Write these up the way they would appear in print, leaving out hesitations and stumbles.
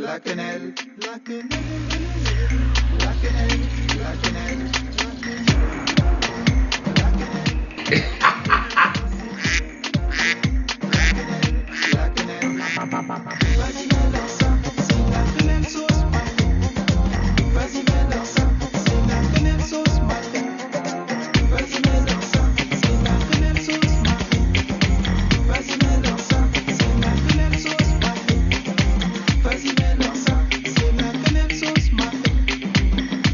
la quenelle, la quenelle, la quenelle, la quenelle, la quenelle, vas-y mets leur ça, c'est la quenelle sauce mafia. Vas-y mets leur ça, c'est la quenelle sauce mafia. Vas-y mets leur ça, c'est la quenelle sauce mafia. Vas-y mets leur ça, c'est la quenelle sauce mafia. Vas-y mets leur ça, c'est la quenelle sauce mafia.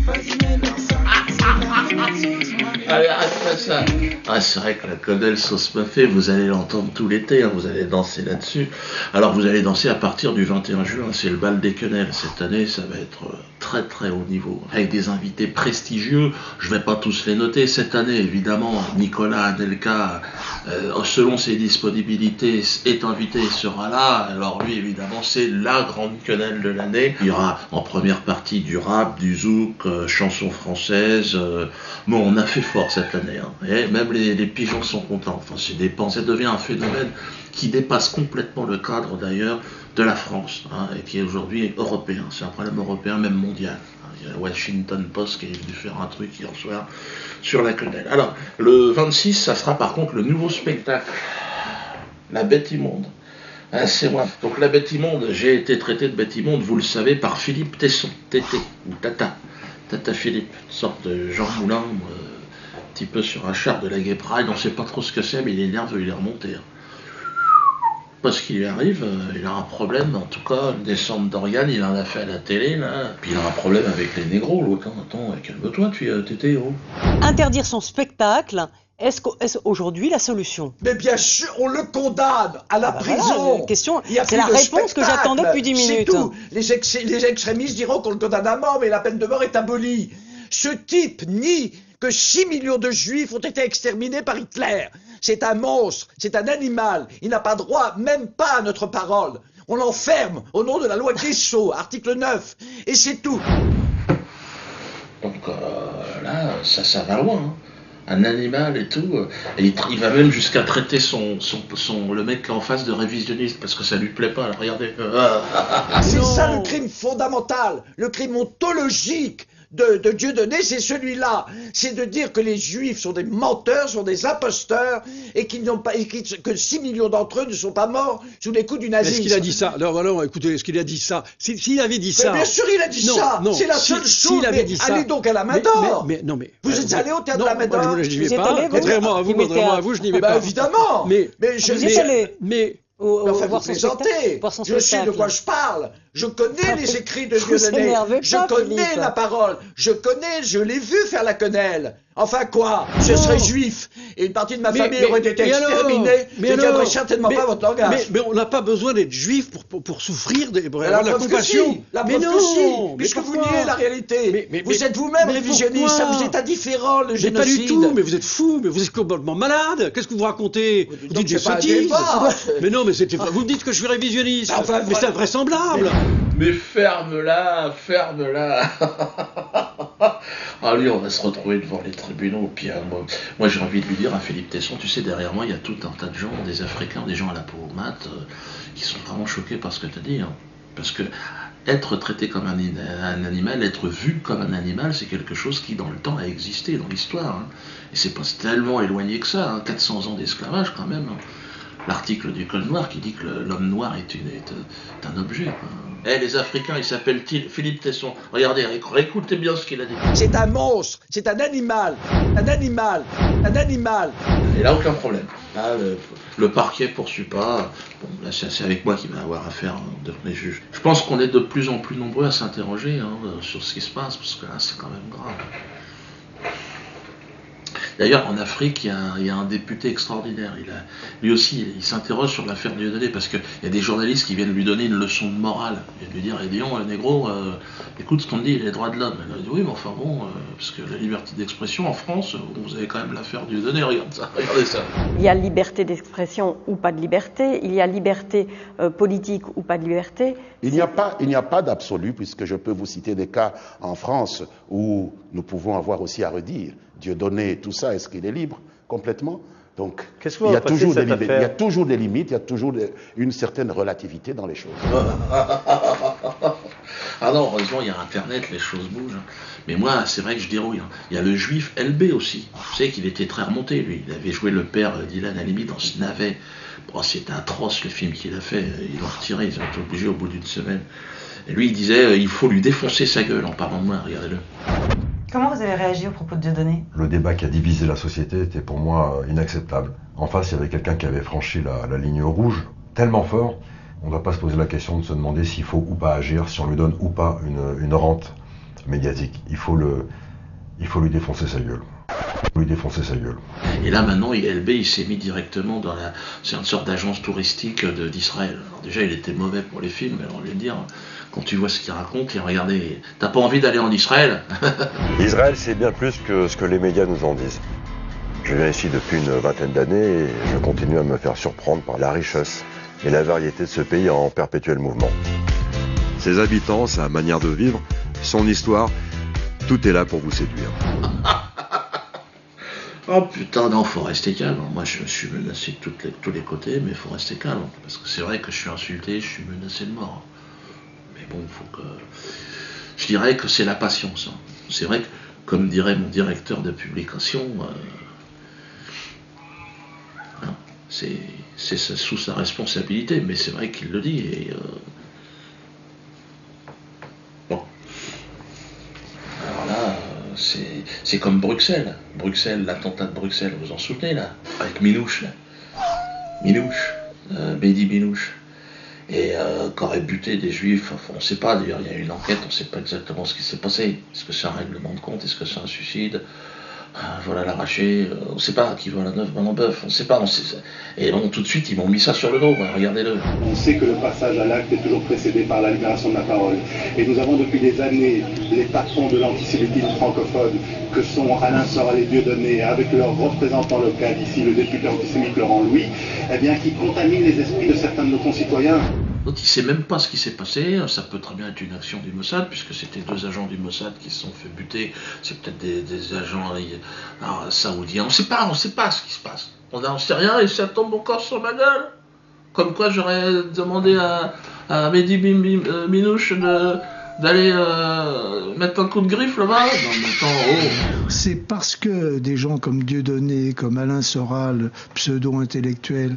Vas-y mets leur ça, c'est la quenelle sauce mafia. Allez, après ça. Ah, c'est vrai que la quenelle sauce mafia, vous allez l'entendre tout l'été, hein, vous allez danser là-dessus. Alors vous allez danser à partir du 21 juin, c'est le bal des quenelles. Cette année, ça va être très très haut niveau, avec des invités prestigieux. Je vais pas tous les noter cette année, évidemment. Nicolas Anelka, selon ses disponibilités, est invité et sera là. Alors lui, évidemment, c'est la grande quenelle de l'année. Il y aura en première partie du rap, du zouk, chansons françaises. Bon, on a fait fort cette année, hein. Et même les pigeons sont contents. Enfin, ça devient un phénomène qui dépasse complètement le cadre d'ailleurs de la France, hein, et qui est aujourd'hui européen. C'est un problème européen, même mondial. Il y a le Washington Post qui est venu faire un truc hier soir sur la quenelle. Alors, le 26, ça sera par contre le nouveau spectacle, La Bête Immonde. Hein, c'est moi. Donc la Bête Immonde, j'ai été traité de Bête Immonde, vous le savez, par Philippe Tesson, Tété, ou Tata. Tata Philippe, une sorte de Jean Moulin, un petit peu sur un char de la Gay Pride, on ne sait pas trop ce que c'est, mais il est nerveux, il est remonté. Hein. Parce qu'il lui arrive, il a un problème, en tout cas, une descente d'organes, il en a fait à la télé, là. Puis il a un problème avec les négros, l'autre. Attends, calme-toi, Tété, oh. Interdire son spectacle, est-ce aujourd'hui la solution? Mais bien sûr, on le condamne à la prison. Voilà, la question, c'est la réponse que j'attendais depuis 10 minutes. C'est tout. Les extrémistes diront qu'on le condamne à mort, mais la peine de mort est abolie. Ce type nie que 6 millions de juifs ont été exterminés par Hitler. C'est un monstre, c'est un animal. Il n'a pas droit, même pas à notre parole. On l'enferme au nom de la loi Guesso, article 9. Et c'est tout. Donc là, ça va loin. Hein. Un animal et tout. Et il va même jusqu'à traiter le mec en face de révisionniste parce que ça lui plaît pas. Alors, regardez. C'est ça le crime fondamental, le crime ontologique de Dieudonné, c'est celui-là. C'est de dire que les juifs sont des menteurs, sont des imposteurs, et que 6 millions d'entre eux ne sont pas morts sous les coups du nazisme. Est-ce qu'il a dit ça? Alors, écoutez, est-ce qu'il a dit ça? S'il avait dit ça... Mais bien sûr, il a dit ça. C'est la seule chose. Avait dit ça, allez donc à la Main d'Or. Vous êtes allé au théâtre de la Main d'Or? Je n'y vais pas. Contrairement à vous, je n'y vais pas. Évidemment. Enfin, vous plaisantez. Je sais de quoi je parle. Je connais les écrits de Dieudonné. Je connais la parole. Je l'ai vu faire la quenelle. Enfin quoi? Je serais juif et une partie de ma famille aurait été exterminée. Je ne tiendrai certainement pas votre langage. Mais on n'a pas besoin d'être juif pour souffrir de la compassion. La preuve que si, puisque vous niez la réalité. Vous êtes vous-même révisionniste, ça vous est indifférent le génocide. Pas du tout, mais vous êtes fou, mais vous êtes complètement malade. Qu'est-ce que vous racontez? Vous dites des sottises. Mais non, mais vous me dites que je suis révisionniste. Mais c'est invraisemblable. Mais ferme-la. Ah lui, on va se retrouver devant les tribunaux. Puis moi j'ai envie de lui dire à Philippe Tesson, tu sais, derrière moi il y a tout un tas de gens, des Africains, des gens à la peau mate, qui sont vraiment choqués par ce que tu as dit. Hein. Parce que être traité comme un animal, être vu comme un animal, c'est quelque chose qui dans le temps a existé dans l'histoire. Hein. Et c'est pas tellement éloigné que ça, hein. 400 ans d'esclavage quand même. Hein. L'article du Code noir qui dit que l'homme noir est un objet. Les Africains, ils s'appellent Philippe Tesson. Regardez, écoutez bien ce qu'il a dit. C'est un monstre, c'est un animal. Et là, aucun problème. Là, le parquet poursuit pas. Bon, là, c'est avec moi qu'il va avoir affaire devant les juges. Je pense qu'on est de plus en plus nombreux à s'interroger sur ce qui se passe, parce que là, c'est quand même grave. D'ailleurs, en Afrique, il y a un député extraordinaire. Lui aussi, il s'interroge sur l'affaire Dieudonné parce qu'il y a des journalistes qui viennent lui donner une leçon de morale. Ils viennent lui dire, Léon, négro, écoute ce qu'on te dit, les droits de l'homme. Il dit, oui, mais enfin bon, parce que la liberté d'expression en France, vous avez quand même l'affaire Dieudonné, regardez ça. Il y a liberté d'expression ou pas de liberté, il y a liberté politique ou pas de liberté. Il n'y a pas d'absolu, puisque je peux vous citer des cas en France où nous pouvons avoir aussi à redire. Dieudonné, tout ça, est-ce qu'il est libre complètement? Donc, il y a toujours des limites, il y a toujours une certaine relativité dans les choses. Ah non, heureusement, il y a Internet, les choses bougent. Mais moi, c'est vrai que je dérouille. Il y a le juif LB aussi. Vous savez qu'il était très remonté, lui. Il avait joué le père d'Ilan Halimi dans ce navet. Bon, c'était atroce, le film qu'il a fait. Ils l'ont retiré, ils ont été obligés au bout d'une semaine. Et lui, il disait, il faut lui défoncer sa gueule en parlant de moi, regardez-le. Comment vous avez réagi au propos de Dieudonné? Le débat qui a divisé la société était pour moi inacceptable. En face, il y avait quelqu'un qui avait franchi la ligne rouge tellement fort, on ne doit pas se poser la question de se demander s'il faut ou pas agir, si on lui donne ou pas une rente médiatique. Il faut lui défoncer sa gueule. Lui défoncer sa gueule. Et là maintenant, ILB, il s'est mis directement dans c'est une sorte d'agence touristique d'Israël. Alors déjà, il était mauvais pour les films, mais on va lui dire, quand tu vois ce qu'il raconte, et regardez, t'as pas envie d'aller en Israël? Israël, c'est bien plus que ce que les médias nous en disent. Je viens ici depuis une vingtaine d'années et je continue à me faire surprendre par la richesse et la variété de ce pays en perpétuel mouvement. Ses habitants, sa manière de vivre, son histoire, tout est là pour vous séduire. Oh putain, non, faut rester calme. Moi, je suis menacé de tous les côtés, mais faut rester calme. Parce que c'est vrai que je suis insulté, je suis menacé de mort. Mais bon, faut que... Je dirais que c'est la patience. C'est vrai que, comme dirait mon directeur de publication, c'est sous sa responsabilité, mais c'est vrai qu'il le dit. Et, bon. Alors là, c'est comme Bruxelles. Bruxelles, l'attentat de Bruxelles, vous en souvenez là? Avec Minouche, là. Minouche, Mehdi Minouche. Et qu'aurait buté des juifs, enfin, on ne sait pas, d'ailleurs il y a une enquête, on ne sait pas exactement ce qui s'est passé. Est-ce que c'est un règlement de compte? Est-ce que c'est un suicide? Vol à l'arraché, on ne sait pas qui vole à neuf mains en bœuf, on ne sait pas. Et bon, tout de suite, ils m'ont mis ça sur le dos, regardez-le. On sait que le passage à l'acte est toujours précédé par la libération de la parole. Et nous avons depuis des années les patrons de l'antisémitisme francophone, que sont Alain Soral et Dieudonné, avec leur représentant local ici, le député antisémite Laurent Louis, eh bien, qui contaminent les esprits de certains de nos concitoyens. Donc il ne sait même pas ce qui s'est passé, ça peut très bien être une action du Mossad, puisque c'était 2 agents du Mossad qui se sont fait buter, c'est peut-être des agents saoudiens, on ne sait pas ce qui se passe, on n'en sait rien et ça tombe encore sur ma gueule. Comme quoi j'aurais demandé à Mehdi Minouche d'aller mettre un coup de griffe là-bas. Non mais attends, oh. C'est parce que des gens comme Dieudonné, comme Alain Soral, pseudo-intellectuels,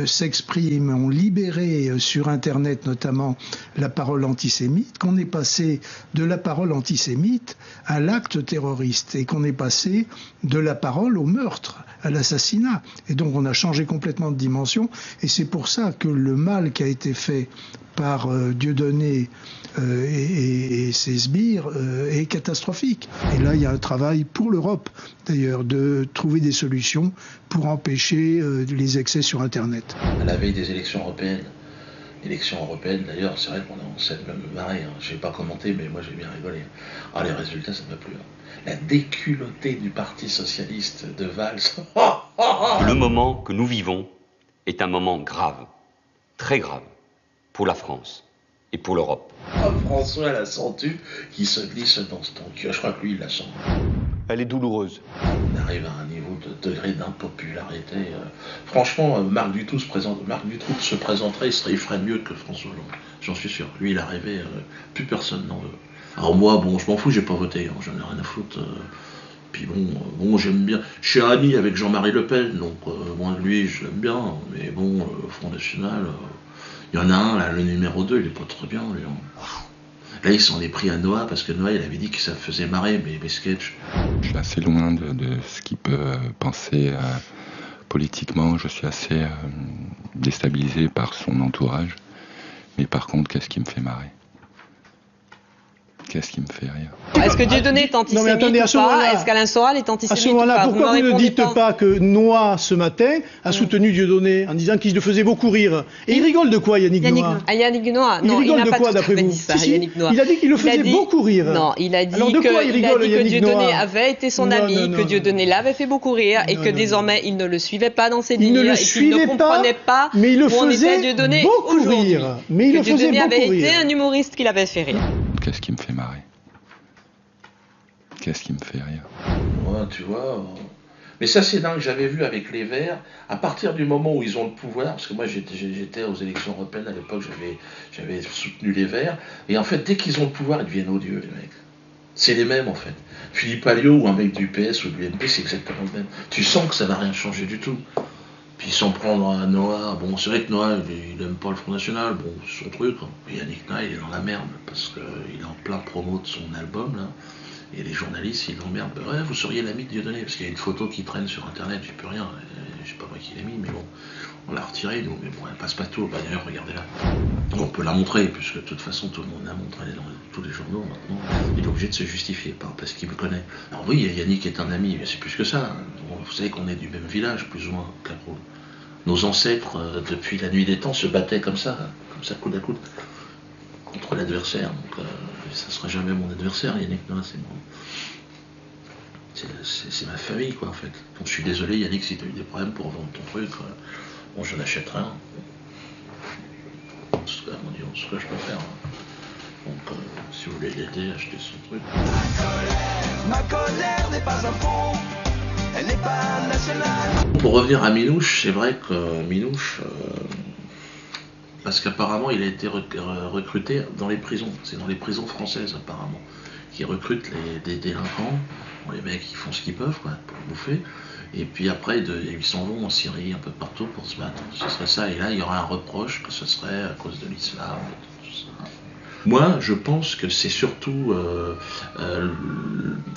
s'expriment, ont libéré sur Internet notamment la parole antisémite, qu'on est passé de la parole antisémite à l'acte terroriste et qu'on est passé de la parole au meurtre, à l'assassinat. Et donc on a changé complètement de dimension et c'est pour ça que le mal qui a été fait par Dieudonné et ses sbires est catastrophique. Et là, il y a un travail pour l'Europe, d'ailleurs, de trouver des solutions pour empêcher les excès sur Internet. À la veille des élections européennes, d'ailleurs, c'est vrai qu'on s'est même marré. Je n'ai pas commenté, mais moi j'ai bien rigolé. Ah, les résultats, ça ne m'a plu. La déculottée du Parti Socialiste de Valls. Le moment que nous vivons est un moment grave, très grave, pour la France et pour l'Europe. Oh, François la sens-tu qui se glisse dans ce ton cul. Je crois que lui, il la sent. Elle est douloureuse. On arrive à un niveau de degré d'impopularité. Franchement, Marc Dutroux se présenterait, il ferait mieux que François Hollande. J'en suis sûr. Lui, il est arrivé, plus personne n'en veut. Alors moi, bon, je m'en fous, j'ai pas voté, j'en ai rien à foutre. Puis bon, j'aime bien. Je suis ami avec Jean-Marie Le Pen, donc moi, lui, je l'aime bien. Mais bon, le Front National... Il y en a un, là, le numéro 2, il est pas très bien, lui. Là, il s'en est pris à Noah, parce que Noah, il avait dit que ça faisait marrer mes sketchs. Je suis assez loin de ce qu'il peut penser politiquement. Je suis assez déstabilisé par son entourage. Mais par contre, qu'est-ce qui me fait marrer? Qu'est-ce qui me fait rire? Est-ce que Dieudonné est antisémite ou pas? Est-ce qu'Alain Soral est antisémite à ce moment-là, ou pas? pourquoi vous ne dites pas que Noah, ce matin, a soutenu Dieudonné en disant qu'il le faisait beaucoup rire? Et il rigole de quoi, Yannick Noah? Yannick Noah, non, il n'a pas tout à fait dit ça, Yannick Noah. Il a dit qu'il le faisait beaucoup rire. Non, il a dit que Dieudonné avait été son ami, que Dieudonné l'avait fait beaucoup rire et que désormais il ne le suivait pas dans ses délires et qu'il ne comprenait pas où en était Dieudonné aujourd'hui. Que Dieudonné avait été un humoriste qui l'avait fait rire. Qu'est-ce qui me fait marrer? Qu'est-ce qui me fait rire? Ouais, tu vois, Mais ça, c'est dingue, j'avais vu avec les Verts, à partir du moment où ils ont le pouvoir, parce que moi j'étais aux élections européennes à l'époque, j'avais soutenu les Verts, et en fait, dès qu'ils ont le pouvoir, ils deviennent odieux, les mecs. C'est les mêmes, en fait. Philippe Alliot ou un mec du PS ou de l'UMP, c'est exactement le même. Tu sens que ça va rien changer du tout. Puis s'en prendre à Noah, bon, c'est vrai que Noah, il aime pas le Front National, bon, c'est son truc. Hein. Puis Yannick Noah, il est dans la merde, parce qu'il est en plein promo de son album, là. Et les journalistes, ils l'emmerdent. Ouais, vous seriez l'ami de Dieudonné, parce qu'il y a une photo qui traîne sur Internet, j'y peux rien. Je sais pas moi qui l'ai mis, mais bon, on l'a retirée, nous, mais bon, elle passe pas tout. Bah, d'ailleurs, regardez-la. On peut la montrer, puisque de toute façon, tout le monde la montre, elle est dans tous les journaux maintenant. Il est obligé de se justifier, parce qu'il me connaît. Alors oui, Yannick est un ami, mais c'est plus que ça. Vous savez qu'on est du même village, plus ou moins, Clapro. Nos ancêtres, depuis la nuit des temps, se battaient comme ça coude à coude, contre l'adversaire. Donc, ça ne sera jamais mon adversaire, Yannick Noah, c'est moi. C'est ma famille, quoi, en fait. Donc, je suis désolé, Yannick, si tu as eu des problèmes pour vendre ton truc, bon, je n'achèterai un. C'est ce que je peux faire. Donc, si vous voulez l'aider, achetez son truc. Ma colère n'est pas un fond, elle n'est pas nationale. Pour revenir à Minouche, c'est vrai que Minouche, parce qu'apparemment il a été recruté dans les prisons, c'est dans les prisons françaises apparemment, qui recrutent des délinquants, bon, les mecs qui font ce qu'ils peuvent quoi, pour bouffer, et puis après ils s'en vont en Syrie un peu partout pour se battre, ce serait ça, et là il y aura un reproche que ce serait à cause de l'islam, tout ça. Moi, je pense que c'est surtout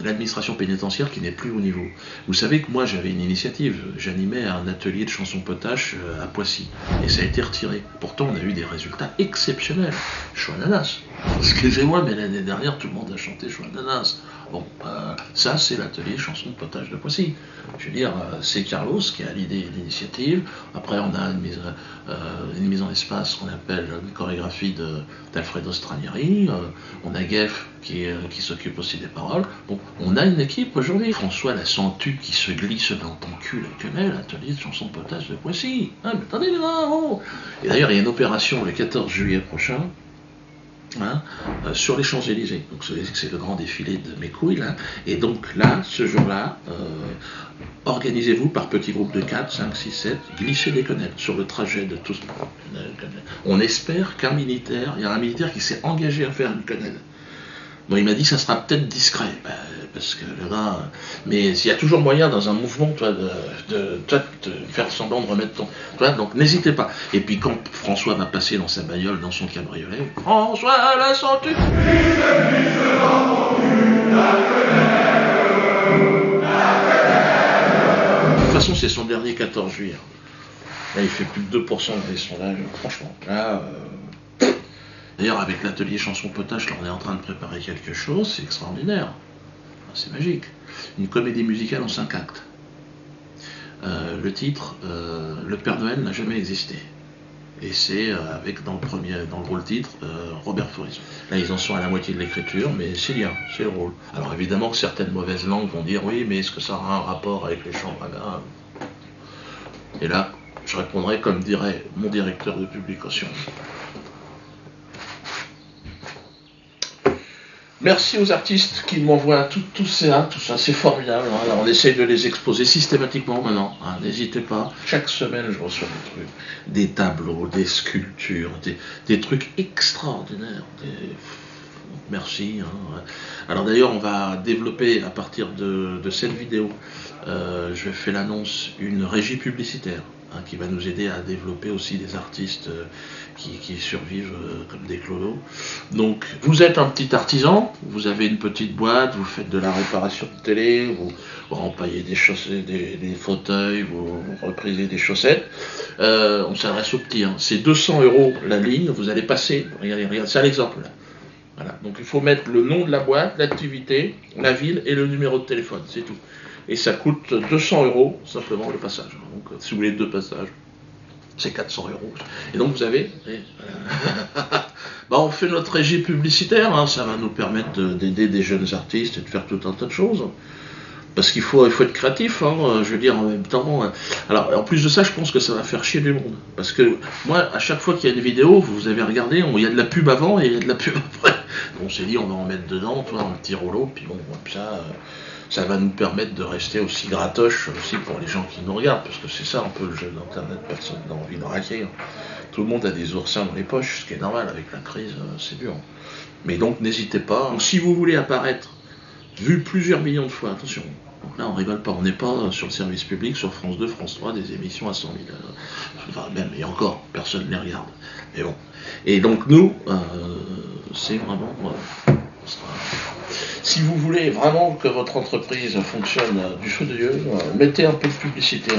l'administration pénitentiaire qui n'est plus au niveau. Vous savez que moi, j'avais une initiative. J'animais un atelier de chansons potaches à Poissy. Et ça a été retiré. Pourtant, on a eu des résultats exceptionnels. Chouananas. Excusez-moi, mais l'année dernière, tout le monde a chanté Chouananas. Bon, ça, c'est l'atelier chansons de potage de Poissy. Je veux dire, c'est Carlos qui a l'idée et l'initiative. Après, on a une mise en espace qu'on appelle une chorégraphie d'Alfredo Stranieri. On a Geff qui s'occupe aussi des paroles. Bon, on a une équipe aujourd'hui. François la Sentue qui se glisse dans ton cul la quenelle, l'atelier de chansons de potage de Poissy. Ah, mais attendez, les gars, oh. Et d'ailleurs, il y a une opération le 14 juillet prochain. Sur les Champs-Élysées. Donc c'est le grand défilé de mes couilles là. Et donc là, ce jour-là, organisez-vous par petits groupes de 4, 5, 6, 7, glissez des quenelles sur le trajet de tous. On espère qu'un militaire, il y a un militaire qui s'est engagé à faire une quenelle. Bon, il m'a dit que ça sera peut-être discret, parce que le gars... Mais il y a toujours moyen dans un mouvement, toi, de faire semblant de remettre ton... Toi, donc n'hésitez pas. Et puis quand François va passer dans sa bagnole, dans son cabriolet, François la Sentue. De toute façon, c'est son dernier 14 juillet. Là, il fait plus de 2% des sondages. Franchement, là... D'ailleurs, avec l'atelier chanson potage, là, on est en train de préparer quelque chose, c'est extraordinaire. C'est magique. Une comédie musicale en 5 actes. Le titre, Le Père Noël n'a jamais existé. Et c'est avec, dans le rôle titre, Robert Faurisson. Là, ils en sont à la moitié de l'écriture, mais c'est bien, c'est le rôle. Alors évidemment que certaines mauvaises langues vont dire, oui, mais est-ce que ça aura un rapport avec les chambres à gaz ? Et là, je répondrai comme dirait mon directeur de publication. Merci aux artistes qui m'envoient tout ça, c'est formidable. Hein. Alors, on essaye de les exposer systématiquement maintenant. Hein. N'hésitez pas. Chaque semaine, je reçois des trucs, des tableaux, des sculptures, des trucs extraordinaires. Merci. Hein. Alors d'ailleurs, on va développer à partir de cette vidéo, je fais l'annonce, une régie publicitaire. Hein, qui va nous aider à développer aussi des artistes qui survivent comme des clodos. Donc, vous êtes un petit artisan, vous avez une petite boîte, vous faites de la réparation de télé, vous rempaillez des chaussettes, des fauteuils, vous reprisez des chaussettes. On s'adresse aux petits. Hein. C'est 200 € la ligne, vous allez passer, regardez, c'est un exemple là. Voilà. Donc, il faut mettre le nom de la boîte, l'activité, la ville et le numéro de téléphone, c'est tout. Et ça coûte 200 € simplement le passage. Donc si vous voulez 2 passages, c'est 400 €. Et donc vous avez... on fait notre régie publicitaire, hein, ça va nous permettre d'aider des jeunes artistes et de faire tout un tas de choses. Parce qu'il faut être créatif, hein, je veux dire, en même temps. Alors, en plus de ça, je pense que ça va faire chier du monde. Parce que moi, à chaque fois qu'il y a une vidéo, vous avez regardé, il y a de la pub avant et il y a de la pub après. On s'est dit, on va en mettre dedans, un petit rouleau, puis bon, ça va nous permettre de rester aussi gratoche aussi pour les gens qui nous regardent, parce que c'est ça un peu le jeu d'Internet, personne n'a envie de raquer. Hein. Tout le monde a des oursins dans les poches, ce qui est normal, avec la crise, c'est dur. Mais donc, n'hésitez pas. Donc, si vous voulez apparaître, vu plusieurs millions de fois, attention, donc là on rigole pas, on n'est pas sur le service public, sur France 2, France 3, des émissions à 100 000, enfin même, et encore, personne ne les regarde, mais bon. Et donc nous, c'est vraiment, si vous voulez vraiment que votre entreprise fonctionne du feu de Dieu, mettez un peu de publicité,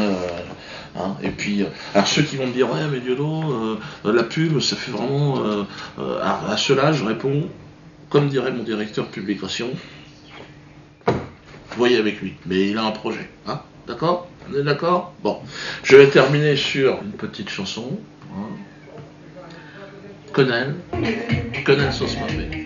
hein, et puis, alors ceux qui vont me dire, ouais mais Diodo, la pub, ça fait vraiment, à cela je réponds, comme dirait mon directeur publication, voyez avec lui, mais il a un projet, hein, d'accord? On est d'accord? Bon, je vais terminer sur une petite chanson, hein. Quenelle sauce mafé.